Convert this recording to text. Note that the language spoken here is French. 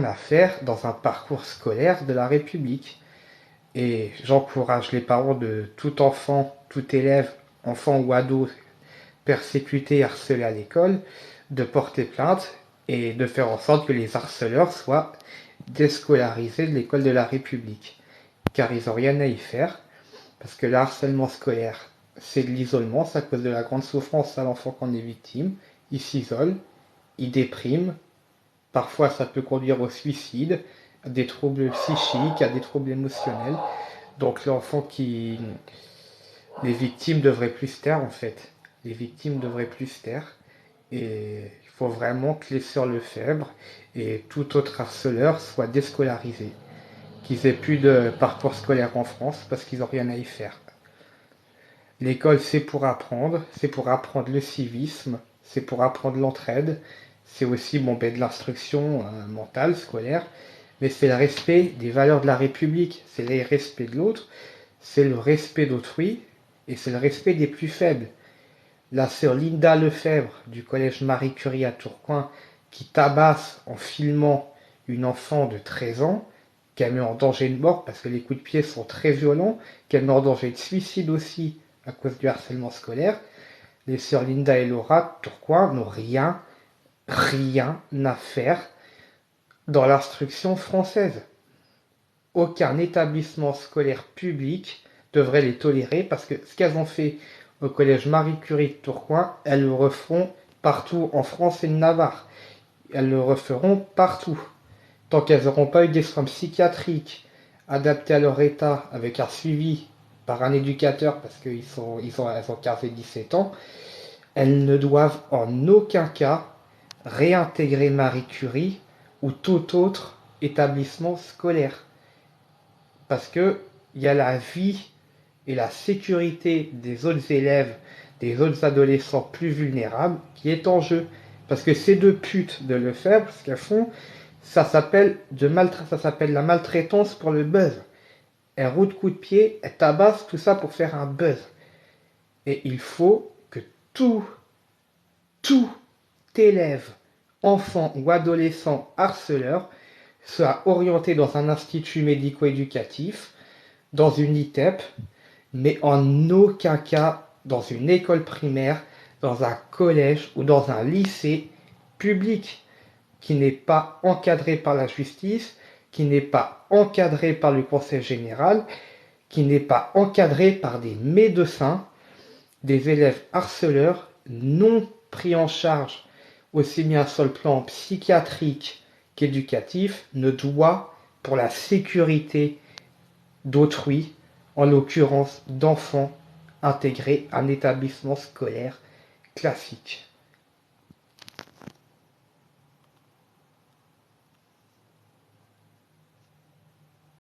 à faire dans un parcours scolaire de la République. Et j'encourage les parents de tout enfant, tout élève, enfant ou ado persécuté, harcelé à l'école, de porter plainte et de faire en sorte que les harceleurs soient déscolarisés de l'école de la République. Car ils n'ont rien à y faire, parce que le harcèlement scolaire, c'est de l'isolement, ça cause de la grande souffrance à l'enfant qu'en est victime. Il s'isole, il déprime, parfois ça peut conduire au suicide, à des troubles psychiques, à des troubles émotionnels. Donc l'enfant qui... Les victimes devraient plus se taire en fait. Les victimes devraient plus se taire. Et il faut vraiment que les sœurs Lefebvre et tout autre harceleur soient déscolarisés. Qu'ils aient plus de parcours scolaire en France parce qu'ils n'ont rien à y faire. L'école, c'est pour apprendre le civisme, c'est pour apprendre l'entraide, c'est aussi bon, ben, de l'instruction mentale, scolaire, mais c'est le respect des valeurs de la République, c'est le respect de l'autre, c'est le respect d'autrui, et c'est le respect des plus faibles. La sœur Linda Lefebvre du collège Marie Curie à Tourcoing, qui tabasse en filmant une enfant de 13 ans, qu'elle met en danger de mort parce que les coups de pied sont très violents, qu'elle met en danger de suicide aussi à cause du harcèlement scolaire, les sœurs Linda et Laura Tourcoing n'ont rien à faire dans l'instruction française. Aucun établissement scolaire public devrait les tolérer parce que ce qu'elles ont fait au collège Marie Curie de Tourcoing, elles le referont partout en France et de Navarre. Elles le referont partout. Tant qu'elles n'auront pas eu des soins psychiatriques adaptés à leur état avec un suivi par un éducateur parce elles ont 15 et 17 ans, elles ne doivent en aucun cas réintégrer Marie Curie ou tout autre établissement scolaire. Parce que il y a la vie et la sécurité des autres élèves, des autres adolescents plus vulnérables qui est en jeu. Parce que ces deux putes de Lefebvre, ce qu'elles font, ça s'appelle la maltraitance pour le buzz. Elles rouent de coups de pied, elles tabassent tout ça pour faire un buzz. Et il faut que tout élève, enfant ou adolescent harceleur soit orienté dans un institut médico-éducatif, dans une ITEP, mais en aucun cas dans une école primaire, dans un collège ou dans un lycée public qui n'est pas encadré par la justice, qui n'est pas encadré par le conseil général, qui n'est pas encadré par des médecins, des élèves harceleurs non pris en charge aussi bien sur le plan psychiatrique qu'éducatif ne doit, pour la sécurité d'autrui, en l'occurrence d'enfants, intégrer un établissement scolaire classique.